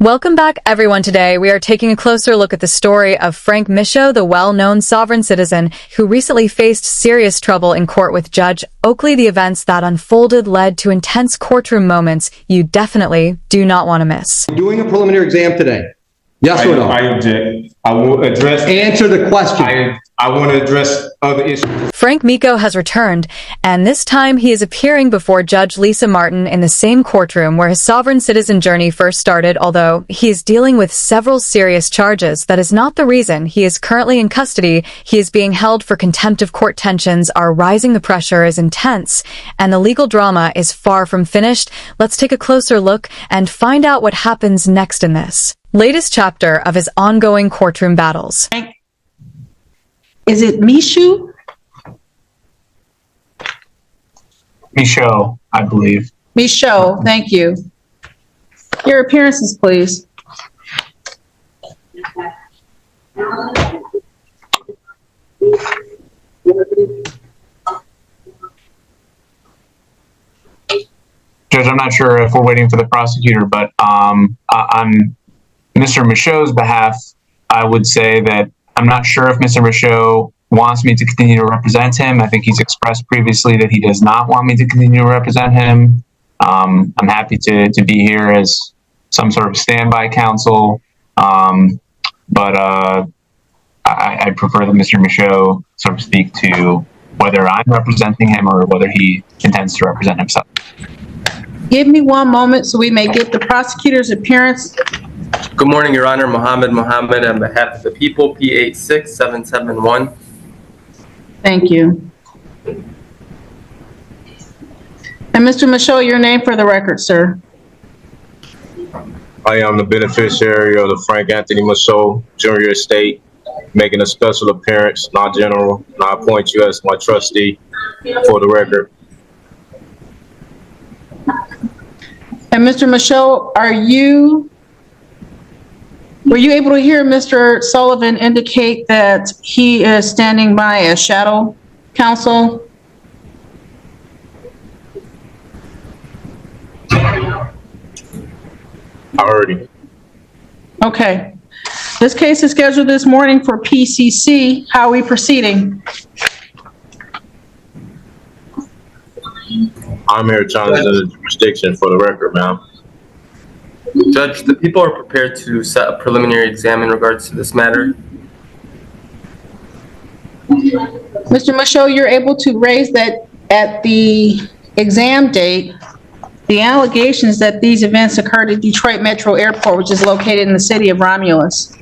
Welcome back, everyone. Today, we are taking a closer look at the story of Frank Michaud, the well-known sovereign citizen who recently faced serious trouble in court with Judge Oakley. The events that unfolded led to intense courtroom moments you definitely do not want to miss. Doing a preliminary exam today. Yes or no? I object. I will address. Answer the question. I want to address other issues. Frank Michaud has returned, and this time he is appearing before Judge Lisa Martin in the same courtroom where his sovereign citizen journey first started. Although he is dealing with several serious charges, that is not the reason he is currently in custody. He is being held for contempt of court. Tensions are rising, the pressure is intense, and the legal drama is far from finished. Let's take a closer look and find out what happens next in this latest chapter of his ongoing courtroom battles. Is it Michaud? Michaud, I believe. Michaud, thank you. Your appearances, please. Judge, I'm not sure if we're waiting for the prosecutor, but on Mr. Michaud's behalf, I would say that I'm not sure if Mr. Michaud wants me to continue to represent him. I think he's expressed previously that he does not want me to continue to represent him. I'm happy to be here as some sort of standby counsel, but I prefer that Mr. Michaud sort of speak to whether I'm representing him or whether he intends to represent himself. Give me one moment so we may get the prosecutor's appearance. Good morning, Your Honor. Mohammed on behalf of the people, P86771. Thank you. And Mr. Michaud, your name for the record, sir. I am the beneficiary of the Frank Anthony Michaud Jr. estate, making a special appearance, not general, and I appoint you as my trustee for the record. And Mr. Michaud, were you able to hear Mr. Sullivan indicate that he is standing by as shadow counsel? I heard him. Okay. This case is scheduled this morning for PCC. How are we proceeding? I'm here challenging the jurisdiction for the record, ma'am. Judge, the people are prepared to set a preliminary exam in regards to this matter. Mr. Michaud, you're able to raise that at the exam date, the allegations that these events occurred at Detroit Metro Airport, which is located in the city of Romulus.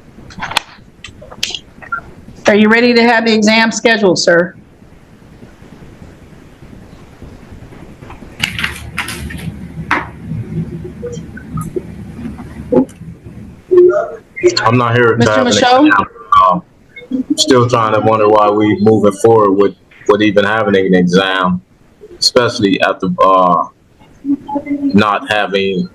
Are you ready to have the exam scheduled, sir? I'm not here to Mr. have an Michaud? exam. Still trying to wonder why we moving forward with even having an exam, especially after not having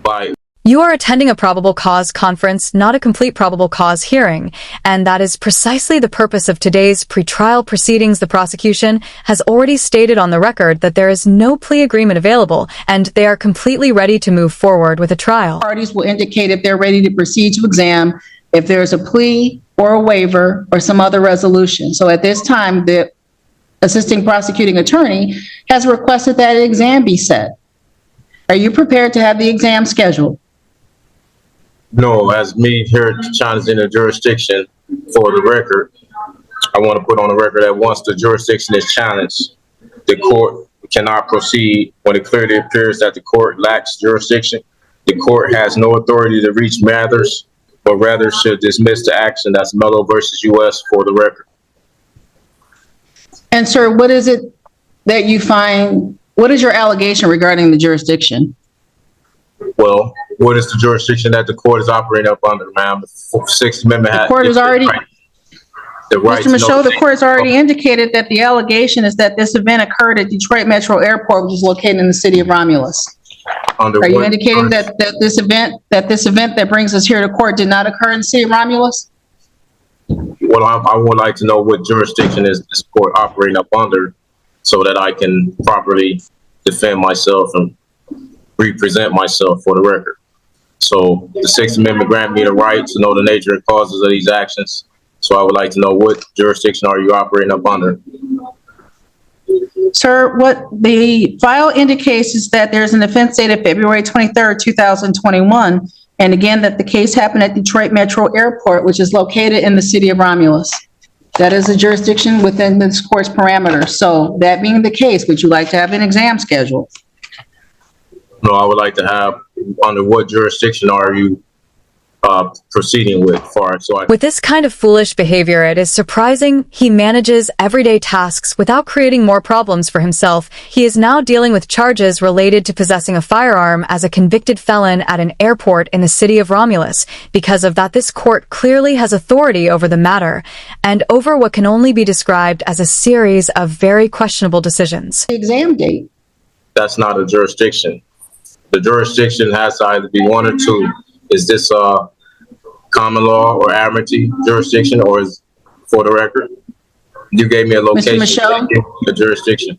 by. You are attending a probable cause conference, not a complete probable cause hearing, and that is precisely the purpose of today's pretrial proceedings. The prosecution has already stated on the record that there is no plea agreement available, and they are completely ready to move forward with a trial. Parties will indicate if they're ready to proceed to exam, if there's a plea or a waiver or some other resolution. So at this time, the assisting prosecuting attorney has requested that an exam be set. Are you prepared to have the exam scheduled? No, as me here challenging the jurisdiction for the record, I want to put on the record that once the jurisdiction is challenged, the court cannot proceed when it clearly appears that the court lacks jurisdiction. The court has no authority to reach matters, but rather should dismiss the action. That's Mello versus U.S. for the record. And sir, what is it that you find, what is your allegation regarding the jurisdiction? Well, what is the jurisdiction that the court is operating up under, ma'am? The Sixth Amendment has. The court has already, the right Mr. Michaud, the court has already indicated that the allegation is that this event occurred at Detroit Metro Airport, which is located in the city of Romulus. Are you indicating that this event that brings us here to court did not occur in the city of Romulus? Well, I would like to know what jurisdiction is this court operating up under so that I can properly defend myself and represent myself for the record. So the Sixth Amendment grant me the right to know the nature and causes of these actions. So I would like to know what jurisdiction are you operating up under? Sir, what the file indicates is that there's an offense dated February 23rd, 2021. And again, that the case happened at Detroit Metro Airport, which is located in the city of Romulus. That is a jurisdiction within this court's parameters. So that being the case, would you like to have an exam scheduled? No, I would like to have, under what jurisdiction are you proceeding with far so I With this kind of foolish behavior, it is surprising he manages everyday tasks without creating more problems for himself. He is now dealing with charges related to possessing a firearm as a convicted felon at an airport in the city of Romulus. Because of that, this court clearly has authority over the matter and over what can only be described as a series of very questionable decisions. The exam date. That's not a jurisdiction. The jurisdiction has to either be one or two. Is this common law or amity jurisdiction, or is, for the record, you gave me a location, Mr. Michaud? a jurisdiction.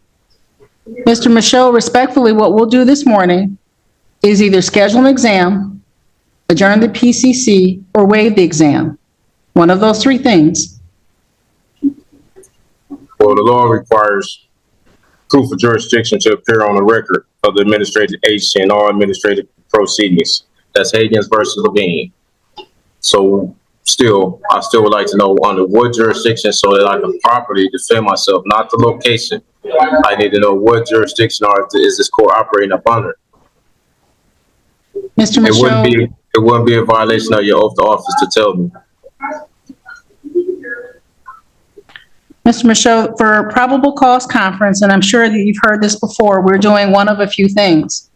Mr. Michaud, respectfully, what we'll do this morning is either schedule an exam, adjourn the PCC, or waive the exam. One of those three things. Well, the law requires proof of jurisdiction to appear on the record of the administrative agency in all administrative proceedings. That's Higgins versus Levine. So I still would like to know under what jurisdiction so that I can properly defend myself, not the location. I need to know what jurisdiction is this court operating up under. Mr. Michaud. It wouldn't be a violation of your oath of office to tell me. Mr. Michaud, for probable cause conference, and I'm sure that you've heard this before, we're doing one of a few things.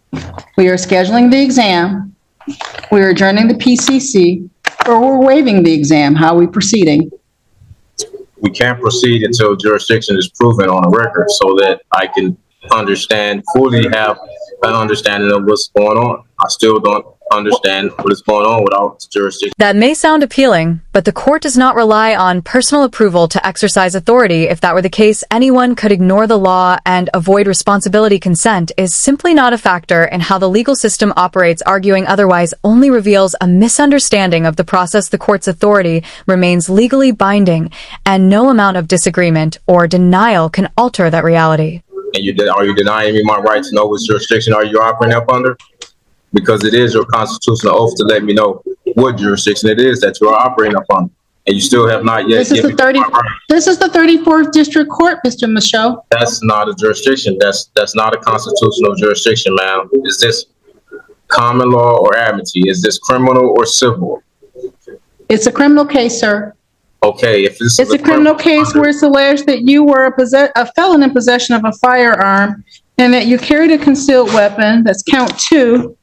We are scheduling the exam, we are adjourning the PCC, or we're waiving the exam. How are we proceeding? We can't proceed until jurisdiction is proven on a record so that I can fully have an understanding of what's going on. I still don't understand what is going on without jurisdiction. That may sound appealing, but the court does not rely on personal approval to exercise authority. If that were the case, anyone could ignore the law and avoid responsibility. Consent is simply not a factor in how the legal system operates. Arguing otherwise only reveals a misunderstanding of the process. The court's authority remains legally binding, and no amount of disagreement or denial can alter that reality. And are you denying me my right to know which jurisdiction are you operating up under? Because it is your constitutional oath to let me know what jurisdiction it is that you are operating up under. And you still have not yet given me my right. This is the 34th District Court, Mr. Michaud. That's not a jurisdiction. That's not a constitutional jurisdiction, ma'am. Is this common law or amity? Is this criminal or civil? It's a criminal case, sir. Okay, if this It's a criminal case where it's alleged that you were a felon in possession of a firearm and that you carried a concealed weapon. That's count 2.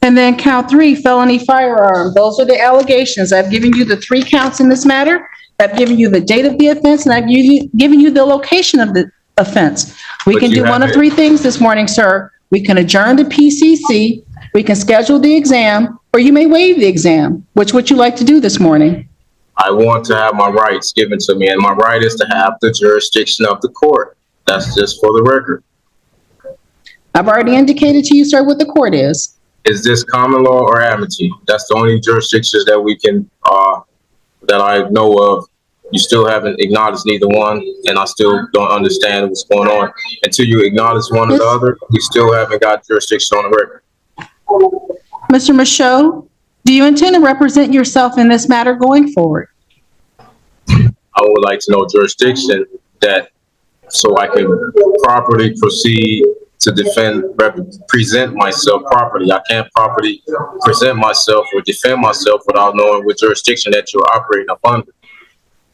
And then count 3, felony firearm. Those are the allegations. I've given you the 3 counts in this matter. I've given you the date of the offense, and I've given you the location of the offense. We can do one of 3 things this morning, sir. We can adjourn the PCC, we can schedule the exam, or you may waive the exam. Which would you like to do this morning? I want to have my rights given to me, and my right is to have the jurisdiction of the court. That's just for the record. I've already indicated to you, sir, what the court is. Is this common law or amity? That's the only jurisdictions that we can, that I know of. You still haven't acknowledged neither one, and I still don't understand what's going on. Until you acknowledge one or the other, we still haven't got jurisdiction on the record. Mr. Michaud, do you intend to represent yourself in this matter going forward? I would like to know jurisdiction so I can properly proceed to present myself properly. I can't properly present myself or defend myself without knowing what jurisdiction that you're operating up under.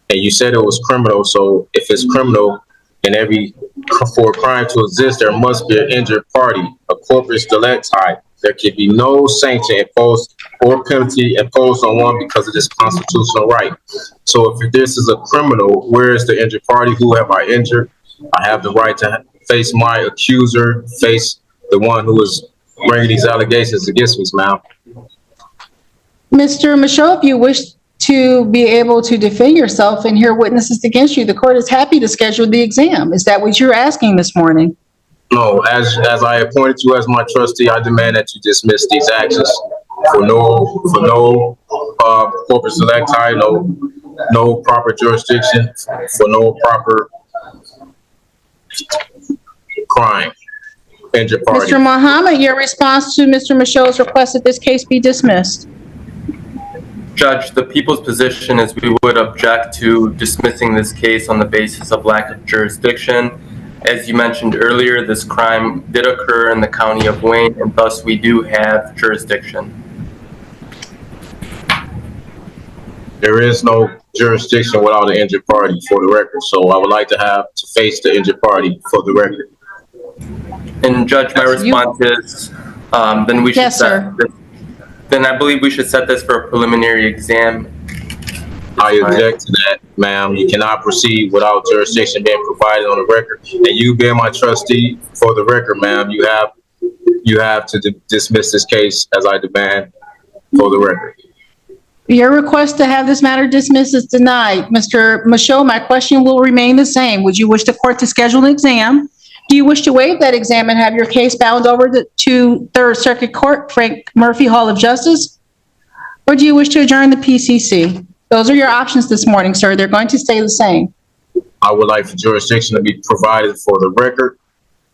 And you said it was criminal, so if it's criminal, and for a crime to exist, there must be an injured party, a corpus delicti. There can be no sanction imposed or penalty imposed on one because of this constitutional right. So if this is a criminal, where is the injured party? Who have I injured? I have the right to face my accuser, face the one who is bringing these allegations against me, ma'am. Mr. Michaud, if you wish to be able to defend yourself and hear witnesses against you, the court is happy to schedule the exam. Is that what you're asking this morning? No, as I appointed you as my trustee, I demand that you dismiss these actions for no corporate selecti, no proper jurisdiction, for no proper crime, injured party. Mr. Muhammad, your response to Mr. Michaud's request that this case be dismissed. Judge, the people's position is we would object to dismissing this case on the basis of lack of jurisdiction. As you mentioned earlier, this crime did occur in the county of Wayne, and thus we do have jurisdiction. There is no jurisdiction without an injured party, for the record. So I would like to face the injured party for the record. And Judge, my response is, then we should Yes, sir. Then I believe we should set this for a preliminary exam. I object to that, ma'am. You cannot proceed without jurisdiction being provided on the record. And you being my trustee, for the record, ma'am, you have to dismiss this case as I demand, for the record. Your request to have this matter dismissed is denied. Mr. Michaud, my question will remain the same. Would you wish the court to schedule an exam? Do you wish to waive that exam and have your case bound over to Third Circuit Court, Frank Murphy Hall of Justice? Or do you wish to adjourn the PCC? Those are your options this morning, sir. They're going to stay the same. I would like for jurisdiction to be provided for the record,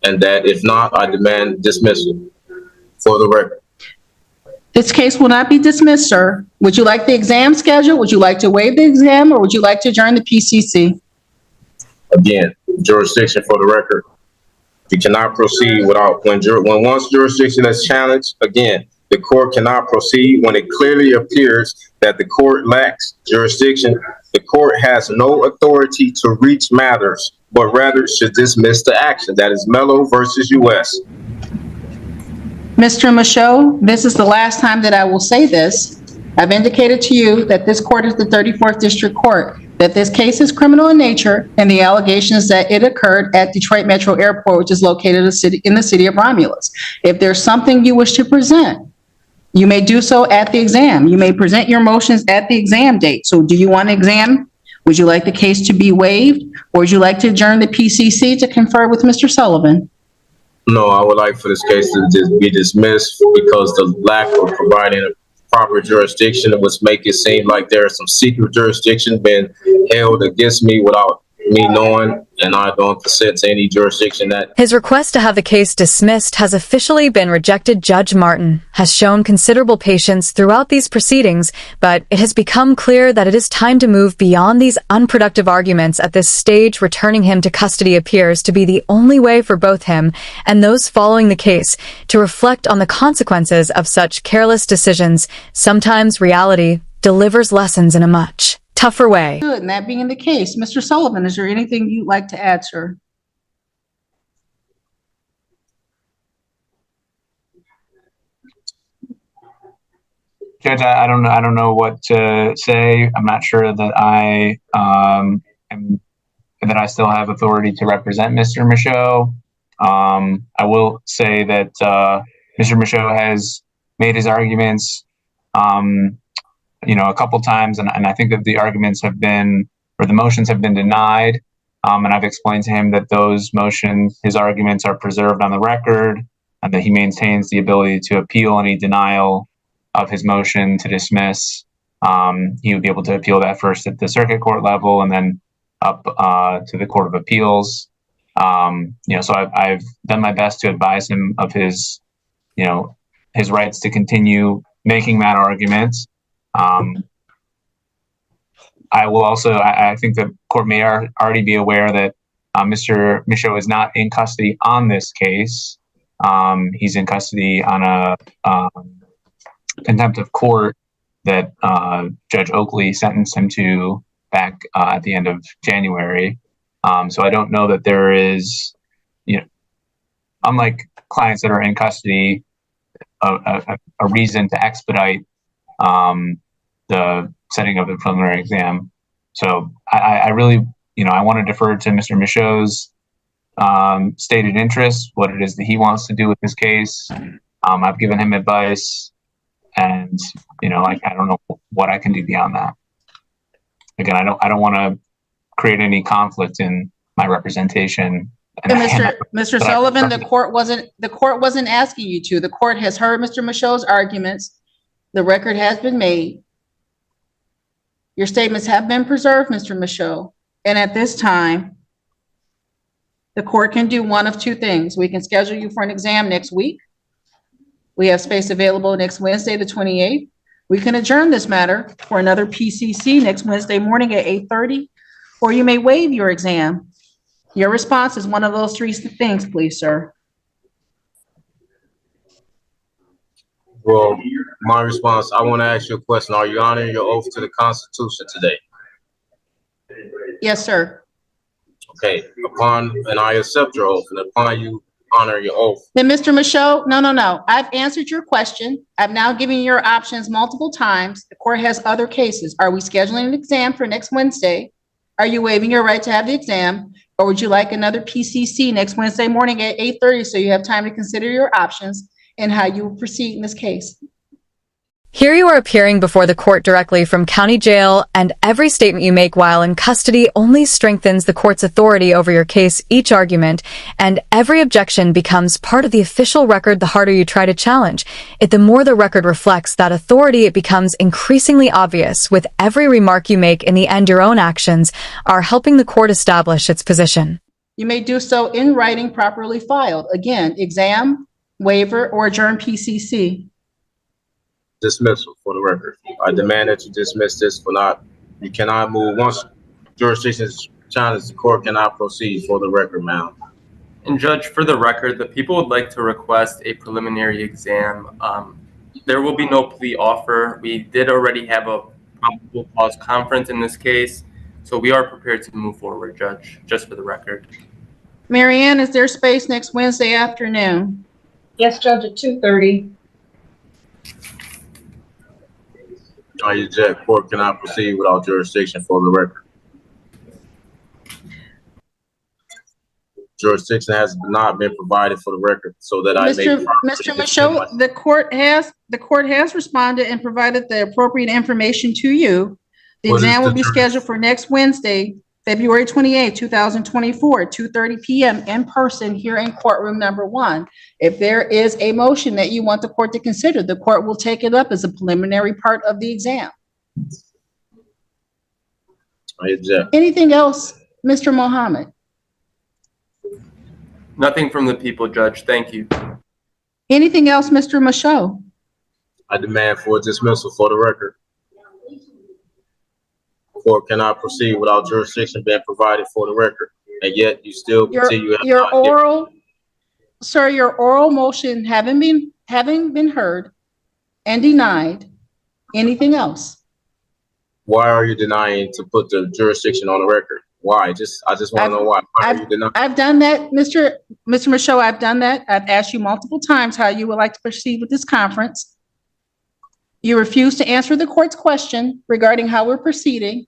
and that if not, I demand dismissal, for the record. This case will not be dismissed, sir. Would you like the exam scheduled? Would you like to waive the exam, or would you like to adjourn the PCC? Again, jurisdiction for the record. You cannot proceed without, when once jurisdiction is challenged, again, the court cannot proceed when it clearly appears that the court lacks jurisdiction. The court has no authority to reach matters, but rather should dismiss the action. That is Mello versus U.S. Mr. Michaud, this is the last time that I will say this. I've indicated to you that this court is the 34th District Court, that this case is criminal in nature, and the allegations that it occurred at Detroit Metro Airport, which is located in the city of Romulus. If there's something you wish to present, you may do so at the exam. You may present your motions at the exam date. So do you want an exam? Would you like the case to be waived? Or would you like to adjourn the PCC to confer with Mr. Sullivan? No, I would like for this case to be dismissed because the lack of providing a proper jurisdiction would make it seem like there is some secret jurisdiction being held against me without me knowing, and I don't consent to any jurisdiction that. His request to have the case dismissed has officially been rejected. Judge Martin has shown considerable patience throughout these proceedings, but it has become clear that it is time to move beyond these unproductive arguments at this stage. Returning him to custody appears to be the only way for both him and those following the case to reflect on the consequences of such careless decisions. Sometimes reality delivers lessons in a much tougher way. Good, and that being the case, Mr. Sullivan, is there anything you'd like to add, sir? Judge, I don't know what to say. I'm not sure that I still have authority to represent Mr. Michaud. I will say that Mr. Michaud has made his arguments a couple times, and I think that the arguments have been, or the motions have been denied. And I've explained to him that those motions, his arguments are preserved on the record, and that he maintains the ability to appeal any denial of his motion to dismiss. He would be able to appeal that first at the circuit court level and then up to the Court of Appeals. So I've done my best to advise him of his rights to continue making that argument. I will also, I think the court may already be aware that Mr. Michaud is not in custody on this case. He's in custody on a contempt of court that Judge Oakley sentenced him to back at the end of January. So I don't know that there is, unlike clients that are in custody, a reason to expedite the setting of the preliminary exam. So I really, I want to defer to Mr. Michaud's stated interest, what it is that he wants to do with this case. I've given him advice, and I don't know what I can do beyond that. Again, I don't want to create any conflict in my representation. Mr. Sullivan, the court wasn't asking you to. The court has heard Mr. Michaud's arguments. The record has been made. Your statements have been preserved, Mr. Michaud. And at this time, the court can do one of two things. We can schedule you for an exam next week. We have space available next Wednesday, the 28th. We can adjourn this matter for another PCC next Wednesday morning at 8:30, or you may waive your exam. Your response is one of those three things, please, sir. Well, my response, I want to ask you a question. Are you honoring your oath to the Constitution today? Yes, sir. Okay, and I accept your oath, and upon you honor your oath. Then, Mr. Michaud, no. I've answered your question. I've now given you your options multiple times. The court has other cases. Are we scheduling an exam for next Wednesday? Are you waiving your right to have the exam? Or would you like another PCC next Wednesday morning at 8:30 so you have time to consider your options and how you will proceed in this case? Here you are appearing before the court directly from county jail, and every statement you make while in custody only strengthens the court's authority over your case each argument, and every objection becomes part of the official record the harder you try to challenge it. The more the record reflects that authority, it becomes increasingly obvious. With every remark you make, in the end, your own actions are helping the court establish its position. You may do so in writing properly filed. Again, exam, waiver, or adjourn PCC. Dismissal for the record. I demand that you dismiss this you cannot move. Once jurisdiction is challenged, the court cannot proceed for the record, ma'am. And Judge, for the record, the people would like to request a preliminary exam. There will be no plea offer. We did already have a probable cause conference in this case, so we are prepared to move forward, Judge, just for the record. Marianne, is there space next Wednesday afternoon? Yes, Judge, at 2:30. I object. Court cannot proceed without jurisdiction for the record. Jurisdiction has not been provided for the record so that I may. Mr. Michaud, the court has responded and provided the appropriate information to you. The exam will be scheduled for next Wednesday, February 28, 2024, at 2:30 p.m. in person here in courtroom number 1. If there is a motion that you want the court to consider, the court will take it up as a preliminary part of the exam. I object. Anything else, Mr. Mohammed? Nothing from the people, Judge. Thank you. Anything else, Mr. Michaud? I demand for dismissal for the record. Court cannot proceed without jurisdiction being provided for the record, and yet you still continue. Your oral motion having been heard and denied. Anything else? Why are you denying to put the jurisdiction on the record? Why? I just want to know why. Why are you denying? I've done that, Mr. Michaud. I've done that. I've asked you multiple times how you would like to proceed with this conference. You refuse to answer the court's question regarding how we're proceeding.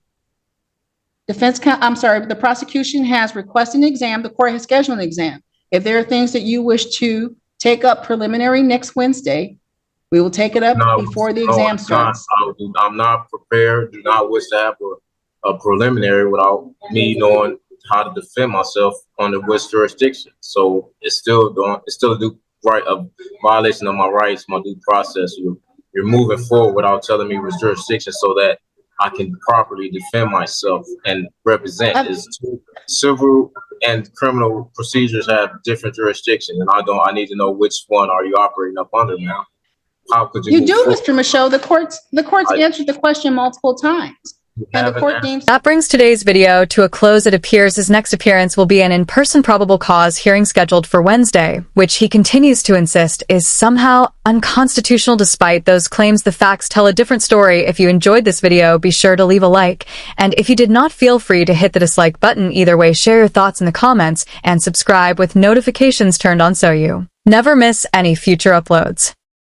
The prosecution has requested an exam. The court has scheduled an exam. If there are things that you wish to take up preliminary next Wednesday, we will take it up before the exam starts. I'm not prepared, do not wish to have a preliminary without me knowing how to defend myself under which jurisdiction. So it's still a violation of my rights, my due process. You're moving forward without telling me which jurisdiction so that I can properly defend myself and represent. Civil and criminal procedures have different jurisdictions, and I need to know which one are you operating up under now. How could you? You do, Mr. Michaud. The court's answered the question multiple times. And the court deems that brings today's video to a close. It appears his next appearance will be an in-person probable cause hearing scheduled for Wednesday, which he continues to insist is somehow unconstitutional. Despite those claims, the facts tell a different story. If you enjoyed this video, be sure to leave a like. And if you did not, feel free to hit the dislike button. Either way, share your thoughts in the comments and subscribe with notifications turned on so you never miss any future uploads.